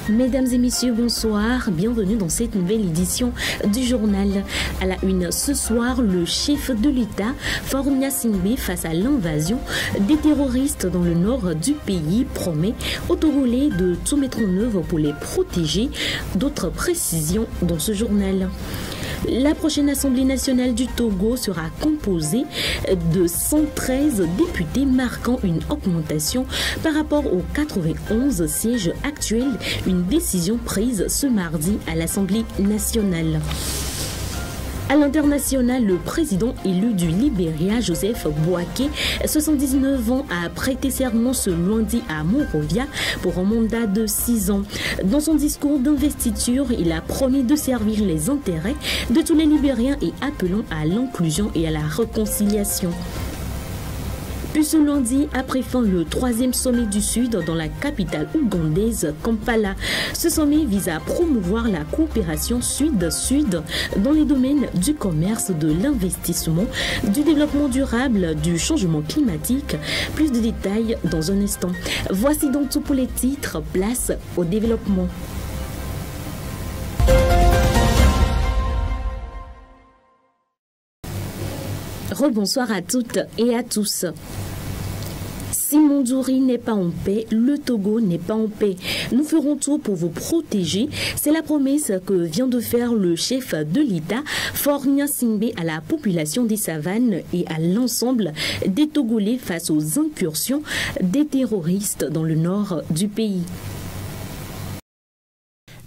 Mesdames et messieurs, bonsoir. Bienvenue dans cette nouvelle édition du journal. À la une ce soir, le chef de l'État, Faure Gnassingbé, face à l'invasion des terroristes dans le nord du pays, promet aux Togolais de tout mettre en œuvre pour les protéger. D'autres précisions dans ce journal. La prochaine Assemblée nationale du Togo sera composée de 113 députés, marquant une augmentation par rapport aux 91 sièges actuels, une décision prise ce mardi à l'Assemblée nationale. À l'international, le président élu du Libéria, Joseph Boaké, 79 ans, a prêté serment ce lundi à Monrovia pour un mandat de 6 ans. Dans son discours d'investiture, il a promis de servir les intérêts de tous les Libériens et appelant à l'inclusion et à la réconciliation. Puis ce lundi, après fin le 3e sommet du Sud dans la capitale ougandaise, Kampala. Ce sommet vise à promouvoir la coopération Sud-Sud dans les domaines du commerce, de l'investissement, du développement durable, du changement climatique. Plus de détails dans un instant. Voici donc tout pour les titres. Place au développement. Rebonsoir à toutes et à tous. Si Mondouri n'est pas en paix, le Togo n'est pas en paix. Nous ferons tout pour vous protéger. C'est la promesse que vient de faire le chef de l'État, Faure Gnassingbé, à la population des savanes et à l'ensemble des Togolais face aux incursions des terroristes dans le nord du pays.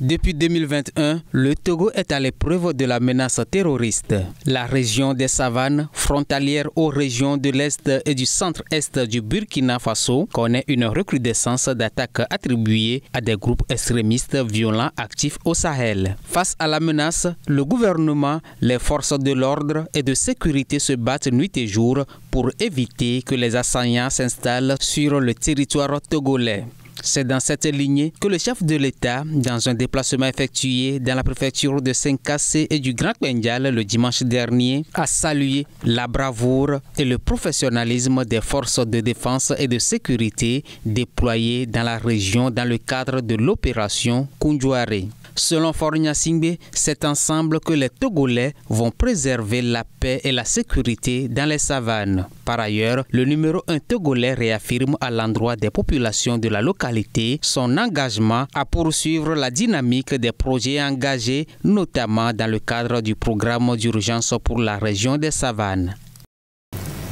Depuis 2021, le Togo est à l'épreuve de la menace terroriste. La région des savanes, frontalière aux régions de l'Est et du centre-Est du Burkina Faso, connaît une recrudescence d'attaques attribuées à des groupes extrémistes violents actifs au Sahel. Face à la menace, le gouvernement, les forces de l'ordre et de sécurité se battent nuit et jour pour éviter que les assaillants s'installent sur le territoire togolais. C'est dans cette lignée que le chef de l'État, dans un déplacement effectué dans la préfecture de Senkassé et du Grand Bengal le dimanche dernier, a salué la bravoure et le professionnalisme des forces de défense et de sécurité déployées dans la région dans le cadre de l'opération Kundouaré. Selon Faure Gnassingbé, c'est ensemble que les Togolais vont préserver la paix et la sécurité dans les savanes. Par ailleurs, le numéro 1 togolais réaffirme à l'endroit des populations de la localité son engagement à poursuivre la dynamique des projets engagés, notamment dans le cadre du programme d'urgence pour la région des savanes.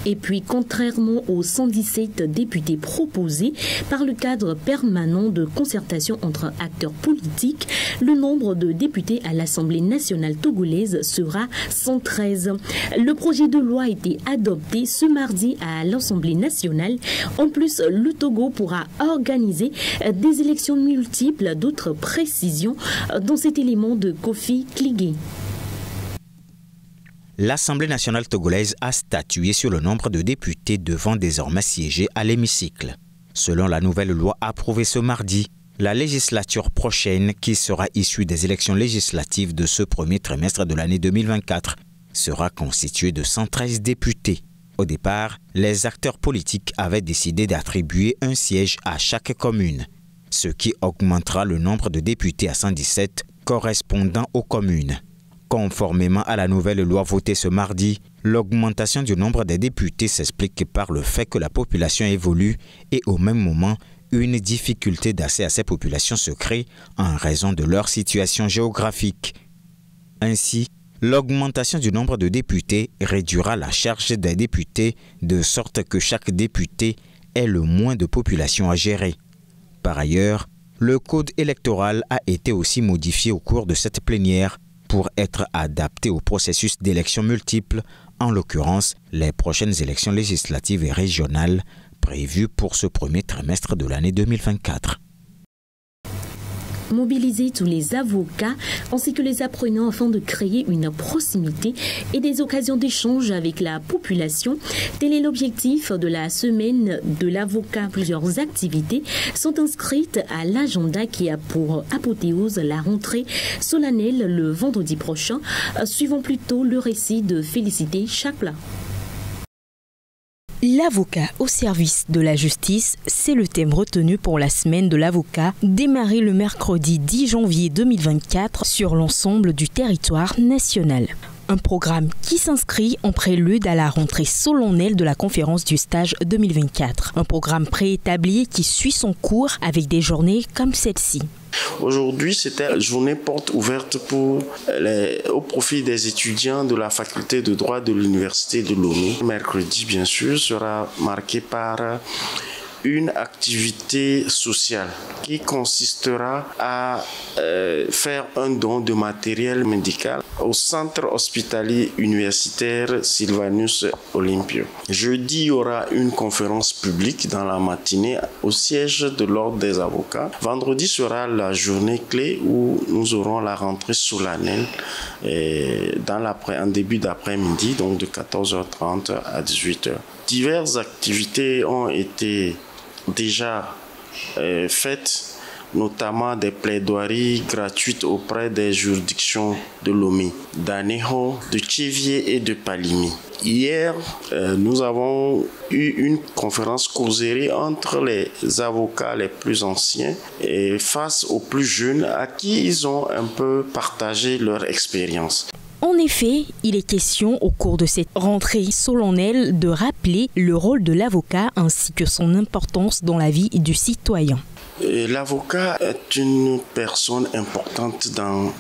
Et puis, contrairement aux 117 députés proposés par le cadre permanent de concertation entre acteurs politiques, le nombre de députés à l'Assemblée nationale togolaise sera 113. Le projet de loi a été adopté ce mardi à l'Assemblée nationale. En plus, le Togo pourra organiser des élections multiples. D'autres précisions dans cet élément de Kofi Kligé. L'Assemblée nationale togolaise a statué sur le nombre de députés devant désormais siéger à l'hémicycle. Selon la nouvelle loi approuvée ce mardi, la législature prochaine, qui sera issue des élections législatives de ce premier trimestre de l'année 2024, sera constituée de 113 députés. Au départ, les acteurs politiques avaient décidé d'attribuer un siège à chaque commune, ce qui augmentera le nombre de députés à 117 correspondant aux communes. Conformément à la nouvelle loi votée ce mardi, l'augmentation du nombre des députés s'explique par le fait que la population évolue et au même moment, une difficulté d'accès à ces populations se crée en raison de leur situation géographique. Ainsi, l'augmentation du nombre de députés réduira la charge des députés de sorte que chaque député ait le moins de population à gérer. Par ailleurs, le code électoral a été aussi modifié au cours de cette plénière pour être adapté au processus d'élections multiples, en l'occurrence les prochaines élections législatives et régionales prévues pour ce premier trimestre de l'année 2024. Mobiliser tous les avocats ainsi que les apprenants afin de créer une proximité et des occasions d'échange avec la population. Tel est l'objectif de la semaine de l'avocat. Plusieurs activités sont inscrites à l'agenda qui a pour apothéose la rentrée solennelle le vendredi prochain. Suivons plutôt le récit de Félicité Chapla. L'avocat au service de la justice, c'est le thème retenu pour la semaine de l'avocat, démarrée le mercredi 10 janvier 2024 sur l'ensemble du territoire national. Un programme qui s'inscrit en prélude à la rentrée solennelle de la conférence du stage 2024. Un programme préétabli qui suit son cours avec des journées comme celle-ci. Aujourd'hui, c'était la journée porte ouverte au profit des étudiants de la faculté de droit de l'université de Lomé. Mercredi, bien sûr, sera marqué par une activité sociale qui consistera à faire un don de matériel médical au centre hospitalier universitaire Sylvanus Olympio. Jeudi, il y aura une conférence publique dans la matinée au siège de l'Ordre des avocats. Vendredi sera la journée clé où nous aurons la rentrée solennelle en début d'après-midi, donc de 14h30 à 18h. Diverses activités ont été déjà faites, notamment des plaidoiries gratuites auprès des juridictions de Lomé, d'Aného, de Tchévier et de Palimi. Hier, nous avons eu une conférence causerie entre les avocats les plus anciens et face aux plus jeunes à qui ils ont un peu partagé leur expérience. En effet, il est question au cours de cette rentrée solennelle de rappeler le rôle de l'avocat ainsi que son importance dans la vie du citoyen. L'avocat est une personne importante dans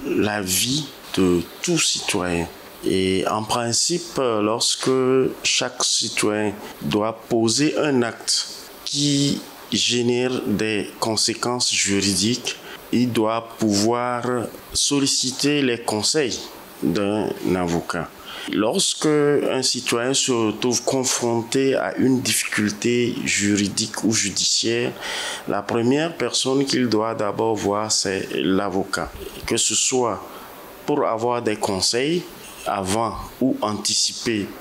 la vie de tout citoyen. Et en principe, lorsque chaque citoyen doit poser un acte qui génère des conséquences juridiques, il doit pouvoir solliciter les conseils d'un avocat. Lorsque un citoyen se retrouve confronté à une difficulté juridique ou judiciaire, la première personne qu'il doit d'abord voir, c'est l'avocat. Que ce soit pour avoir des conseils avant ou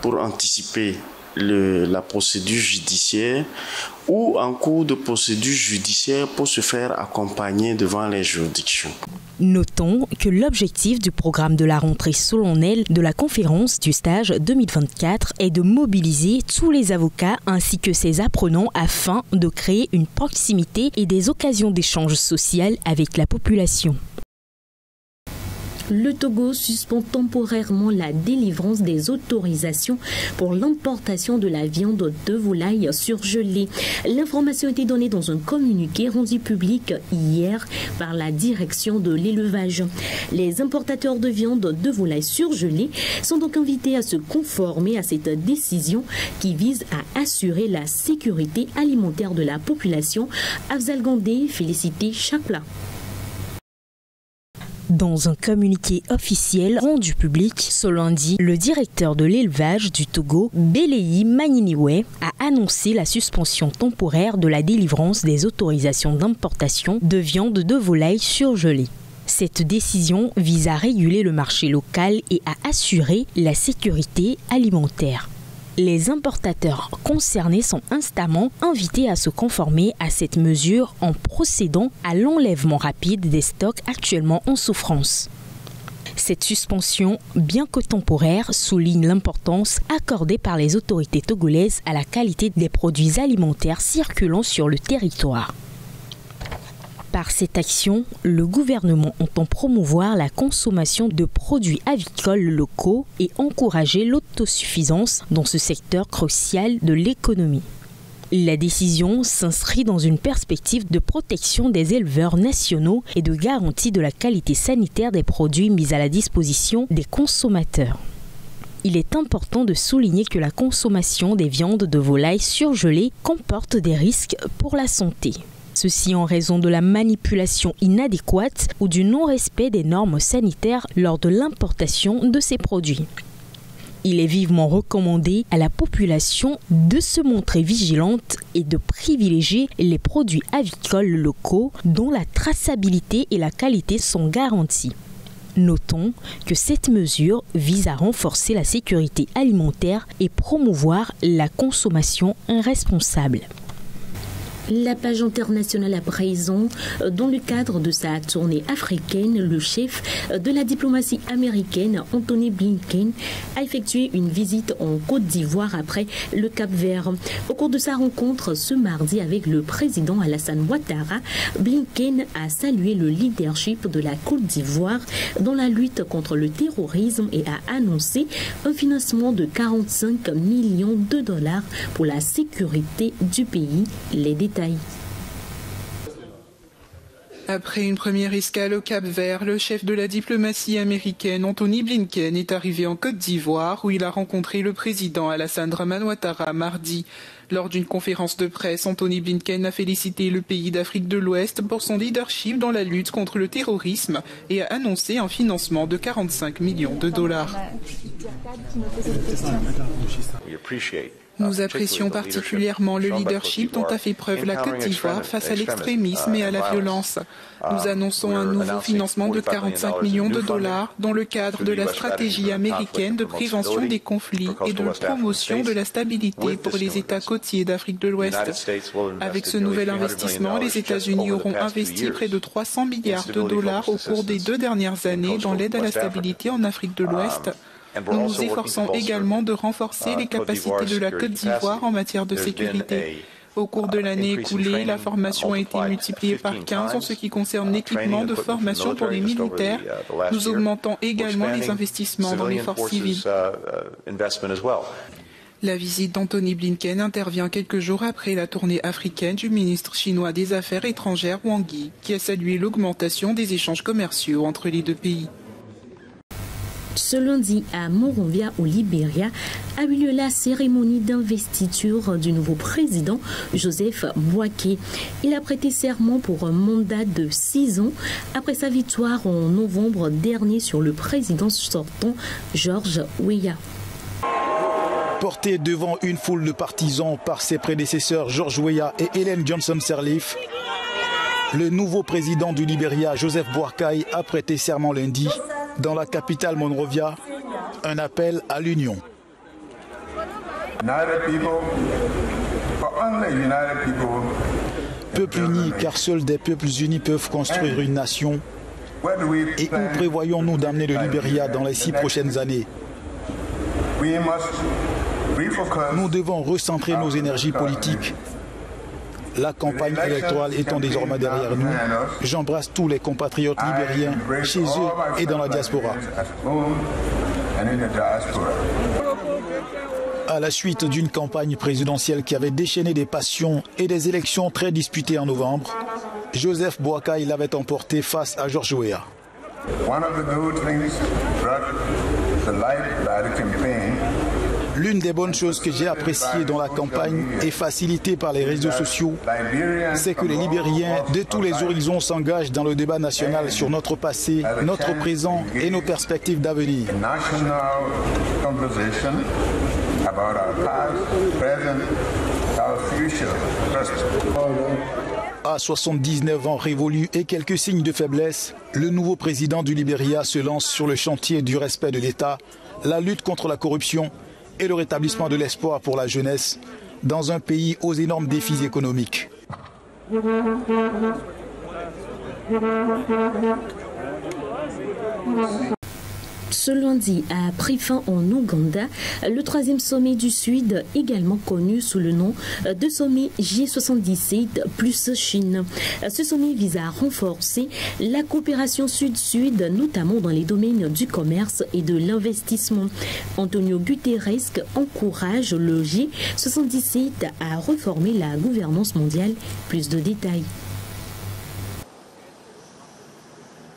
pour anticiper la procédure judiciaire ou en cours de procédure judiciaire pour se faire accompagner devant les juridictions. Notons que l'objectif du programme de la rentrée solennelle de la conférence du stage 2024 est de mobiliser tous les avocats ainsi que ses apprenants afin de créer une proximité et des occasions d'échange social avec la population. Le Togo suspend temporairement la délivrance des autorisations pour l'importation de la viande de volaille surgelée. L'information a été donnée dans un communiqué rendu public hier par la direction de l'élevage. Les importateurs de viande de volaille surgelée sont donc invités à se conformer à cette décision qui vise à assurer la sécurité alimentaire de la population. Afzal Gandé, Félicité Chakla. Dans un communiqué officiel rendu public ce lundi, le directeur de l'élevage du Togo, Beleyi Maniniwe, a annoncé la suspension temporaire de la délivrance des autorisations d'importation de viande de volaille surgelée. Cette décision vise à réguler le marché local et à assurer la sécurité alimentaire. Les importateurs concernés sont instamment invités à se conformer à cette mesure en procédant à l'enlèvement rapide des stocks actuellement en souffrance. Cette suspension, bien que temporaire, souligne l'importance accordée par les autorités togolaises à la qualité des produits alimentaires circulant sur le territoire. Par cette action, le gouvernement entend promouvoir la consommation de produits avicoles locaux et encourager l'autosuffisance dans ce secteur crucial de l'économie. La décision s'inscrit dans une perspective de protection des éleveurs nationaux et de garantie de la qualité sanitaire des produits mis à la disposition des consommateurs. Il est important de souligner que la consommation des viandes de volaille surgelées comporte des risques pour la santé. Ceci en raison de la manipulation inadéquate ou du non-respect des normes sanitaires lors de l'importation de ces produits. Il est vivement recommandé à la population de se montrer vigilante et de privilégier les produits avicoles locaux dont la traçabilité et la qualité sont garanties. Notons que cette mesure vise à renforcer la sécurité alimentaire et promouvoir la consommation responsable. La page internationale à présent, dans le cadre de sa tournée africaine, le chef de la diplomatie américaine, Anthony Blinken, a effectué une visite en Côte d'Ivoire après le Cap-Vert. Au cours de sa rencontre ce mardi avec le président Alassane Ouattara, Blinken a salué le leadership de la Côte d'Ivoire dans la lutte contre le terrorisme et a annoncé un financement de 45 millions de dollars pour la sécurité du pays. Les détails. Après une première escale au Cap-Vert, le chef de la diplomatie américaine, Anthony Blinken, est arrivé en Côte d'Ivoire où il a rencontré le président Alassane Dramane Ouattara mardi. Lors d'une conférence de presse, Anthony Blinken a félicité le pays d'Afrique de l'Ouest pour son leadership dans la lutte contre le terrorisme et a annoncé un financement de 45 millions de dollars. Nous apprécions particulièrement le leadership dont a fait preuve la Côte d'Ivoire face à l'extrémisme et à la violence. Nous annonçons un nouveau financement de 45 millions de dollars dans le cadre de la stratégie américaine de prévention des conflits et de promotion de la stabilité pour les États côtiers d'Afrique de l'Ouest. Avec ce nouvel investissement, les États-Unis auront investi près de 300 milliards de dollars au cours des 2 dernières années dans l'aide à la stabilité en Afrique de l'Ouest. Nous nous efforçons également de renforcer les capacités de la Côte d'Ivoire en matière de sécurité. Au cours de l'année écoulée, la formation a été multipliée par 15 en ce qui concerne l'équipement de formation pour les militaires. Nous augmentons également les investissements dans les forces civiles. La visite d'Anthony Blinken intervient quelques jours après la tournée africaine du ministre chinois des Affaires étrangères Wang Yi, qui a salué l'augmentation des échanges commerciaux entre les deux pays. Ce lundi, à Monrovia, au Libéria, a eu lieu la cérémonie d'investiture du nouveau président, Joseph Boakai. Il a prêté serment pour un mandat de 6 ans après sa victoire en novembre dernier sur le président sortant, George Weah. Porté devant une foule de partisans par ses prédécesseurs George Weah et Ellen Johnson Sirleaf, le nouveau président du Libéria, Joseph Boakai, a prêté serment lundi dans la capitale Monrovia, un appel à l'union. Peuple uni, car seuls des peuples unis peuvent construire une nation. Et où prévoyons-nous d'amener le Libéria dans les 6 prochaines années? Nous devons recentrer nos énergies politiques. La campagne électorale étant désormais derrière nous, j'embrasse tous les compatriotes libériens, chez eux et dans la diaspora. À la suite d'une campagne présidentielle qui avait déchaîné des passions et des élections très disputées en novembre, Joseph Boakai l'avait emporté face à George Weah. L'une des bonnes choses que j'ai appréciées dans la campagne et facilitée par les réseaux sociaux, c'est que les Libériens de tous les horizons s'engagent dans le débat national sur notre passé, notre présent et nos perspectives d'avenir. À 79 ans révolus et quelques signes de faiblesse, le nouveau président du Libéria se lance sur le chantier du respect de l'État, la lutte contre la corruption et le rétablissement de l'espoir pour la jeunesse dans un pays aux énormes défis économiques. Ce lundi a pris fin en Ouganda le 3e sommet du Sud, également connu sous le nom de sommet G77 plus Chine. Ce sommet vise à renforcer la coopération Sud-Sud, notamment dans les domaines du commerce et de l'investissement. Antonio Guterres encourage le G77 à réformer la gouvernance mondiale. Plus de détails.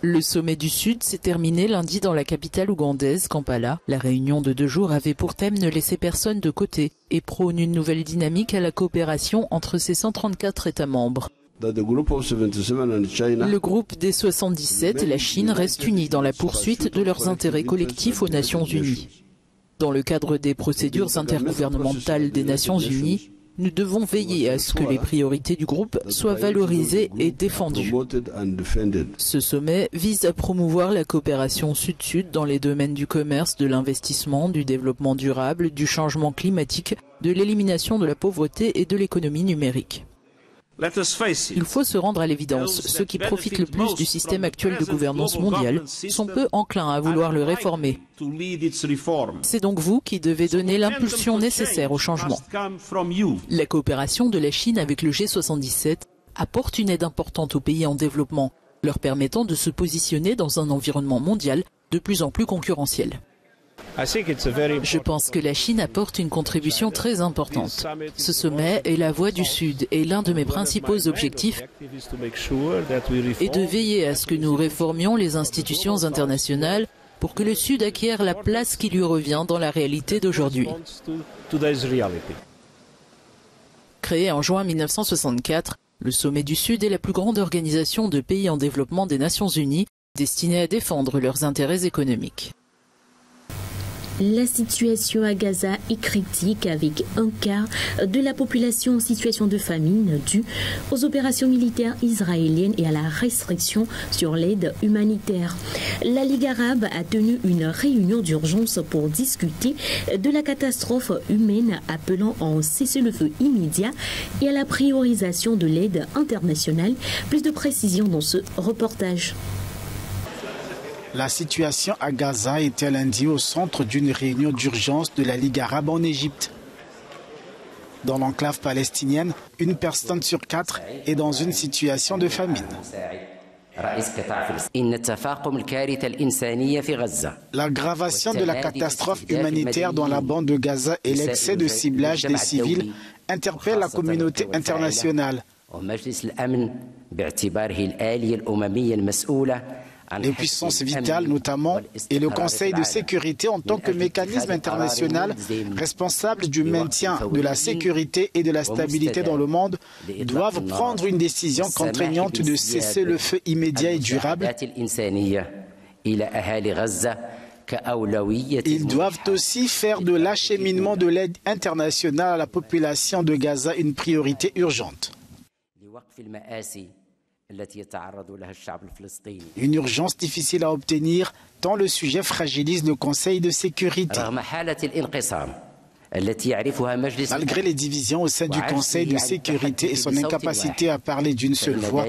Le sommet du Sud s'est terminé lundi dans la capitale ougandaise, Kampala. La réunion de 2 jours avait pour thème ne laisser personne de côté et prône une nouvelle dynamique à la coopération entre ses 134 États membres. Le groupe des 77 et la Chine restent unis dans la poursuite de leurs intérêts collectifs aux Nations Unies. Dans le cadre des procédures intergouvernementales des Nations Unies, nous devons veiller à ce que les priorités du groupe soient valorisées et défendues. Ce sommet vise à promouvoir la coopération Sud-Sud dans les domaines du commerce, de l'investissement, du développement durable, du changement climatique, de l'élimination de la pauvreté et de l'économie numérique. Il faut se rendre à l'évidence, ceux qui profitent le plus du système actuel de gouvernance mondiale sont peu enclins à vouloir le réformer. C'est donc vous qui devez donner l'impulsion nécessaire au changement. La coopération de la Chine avec le G77 apporte une aide importante aux pays en développement, leur permettant de se positionner dans un environnement mondial de plus en plus concurrentiel. Je pense que la Chine apporte une contribution très importante. Ce sommet est la voie du Sud et l'un de mes principaux objectifs est de veiller à ce que nous réformions les institutions internationales pour que le Sud acquiert la place qui lui revient dans la réalité d'aujourd'hui. Créé en juin 1964, le Sommet du Sud est la plus grande organisation de pays en développement des Nations Unies destinée à défendre leurs intérêts économiques. La situation à Gaza est critique avec un quart de la population en situation de famine due aux opérations militaires israéliennes et à la restriction sur l'aide humanitaire. La Ligue arabe a tenu une réunion d'urgence pour discuter de la catastrophe humaine, appelant à un cessez-le-feu immédiat et à la priorisation de l'aide internationale. Plus de précisions dans ce reportage. La situation à Gaza était lundi au centre d'une réunion d'urgence de la Ligue arabe en Égypte. Dans l'enclave palestinienne, une personne sur 4 est dans une situation de famine. L'aggravation de la catastrophe humanitaire dans la bande de Gaza et l'excès de ciblage des civils interpellent la communauté internationale. Les puissances vitales notamment et le Conseil de sécurité en tant que mécanisme international responsable du maintien de la sécurité et de la stabilité dans le monde doivent prendre une décision contraignante de cesser le feu immédiat et durable. Ils doivent aussi faire de l'acheminement de l'aide internationale à la population de Gaza une priorité urgente. Une urgence difficile à obtenir tant le sujet fragilise le Conseil de sécurité. Malgré les divisions au sein du Conseil de sécurité et son incapacité à parler d'une seule voix,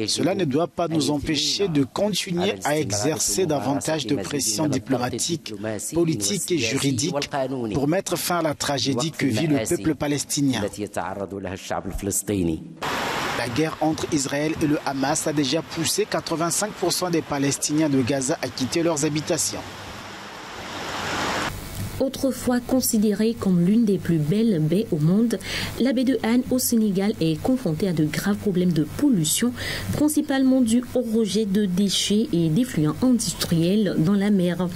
cela ne doit pas nous empêcher de continuer à exercer davantage de pression diplomatique, politique et juridique pour mettre fin à la tragédie que vit le peuple palestinien. La guerre entre Israël et le Hamas a déjà poussé 85% des Palestiniens de Gaza à quitter leurs habitations. Autrefois considérée comme l'une des plus belles baies au monde, la baie de Han au Sénégal est confrontée à de graves problèmes de pollution, principalement dus au rejet de déchets et d'effluents industriels dans la mer.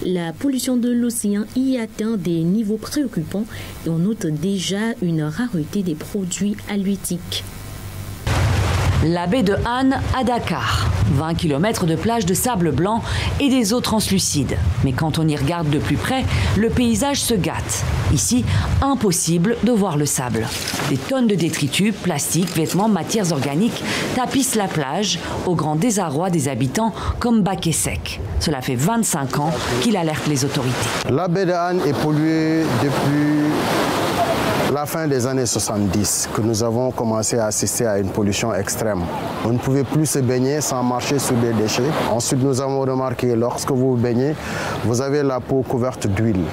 La pollution de l'océan y atteint des niveaux préoccupants et on note déjà une rareté des produits halieutiques. La baie de Han à Dakar, 20 km de plage de sable blanc et des eaux translucides. Mais quand on y regarde de plus près, le paysage se gâte. Ici, impossible de voir le sable. Des tonnes de détritus, plastiques, vêtements, matières organiques tapissent la plage au grand désarroi des habitants comme bac et sec. Cela fait 25 ans qu'il alerte les autorités. La baie de Han est polluée depuis la fin des années 70 que nous avons commencé à assister à une pollution extrême. On ne pouvait plus se baigner sans marcher sur des déchets. Ensuite, nous avons remarqué, lorsque vous vous baignez, vous avez la peau couverte d'huile.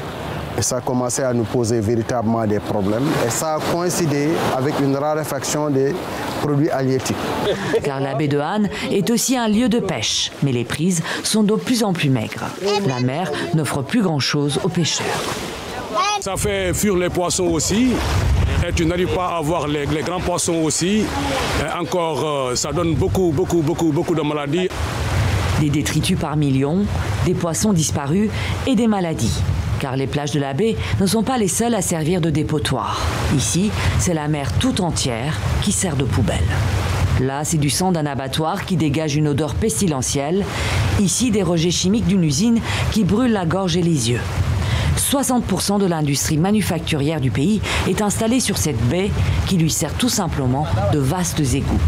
Et ça a commencé à nous poser véritablement des problèmes. Et ça a coïncidé avec une raréfaction des produits halieutiques. Car la baie de Han est aussi un lieu de pêche. Mais les prises sont de plus en plus maigres. La mer n'offre plus grand-chose aux pêcheurs. Ça fait fuir les poissons aussi. Et tu n'arrives pas à voir les grands poissons aussi. Et encore, ça donne beaucoup de maladies. Des détritus par millions, des poissons disparus et des maladies. Car les plages de la baie ne sont pas les seules à servir de dépotoir. Ici, c'est la mer tout entière qui sert de poubelle. Là, c'est du sang d'un abattoir qui dégage une odeur pestilentielle. Ici, des rejets chimiques d'une usine qui brûle la gorge et les yeux. 60% de l'industrie manufacturière du pays est installée sur cette baie qui lui sert tout simplement de vastes égouts.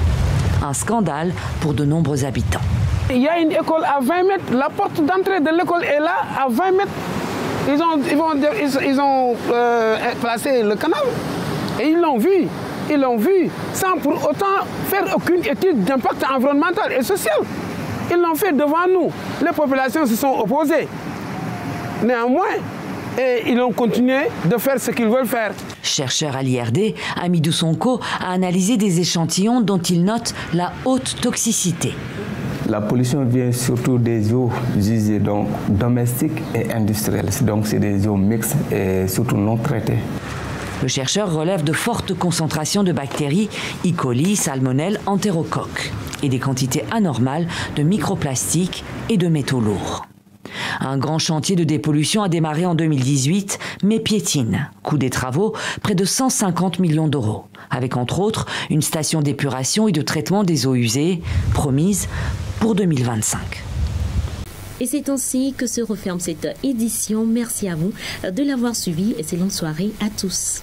Un scandale pour de nombreux habitants. Il y a une école à 20 mètres, la porte d'entrée de l'école est là, à 20 mètres. Ils ont placé le canal et ils l'ont vu. Ils l'ont vu sans pour autant faire aucune étude d'impact environnemental et social. Ils l'ont fait devant nous. Les populations se sont opposées. Néanmoins, ils ont continué de faire ce qu'ils veulent faire. Chercheur à l'IRD, Amidou Sonko a analysé des échantillons dont il note la haute toxicité. La pollution vient surtout des eaux usées, donc domestiques et industrielles. Donc c'est des eaux mixtes et surtout non traitées. Le chercheur relève de fortes concentrations de bactéries E. coli, salmonelle, entérocoque et des quantités anormales de microplastiques et de métaux lourds. Un grand chantier de dépollution a démarré en 2018, mais piétine. Coût des travaux, près de 150 millions d'euros, avec entre autres une station d'épuration et de traitement des eaux usées, promise pour 2025. Et c'est ainsi que se referme cette édition. Merci à vous de l'avoir suivi et excellente soirée à tous.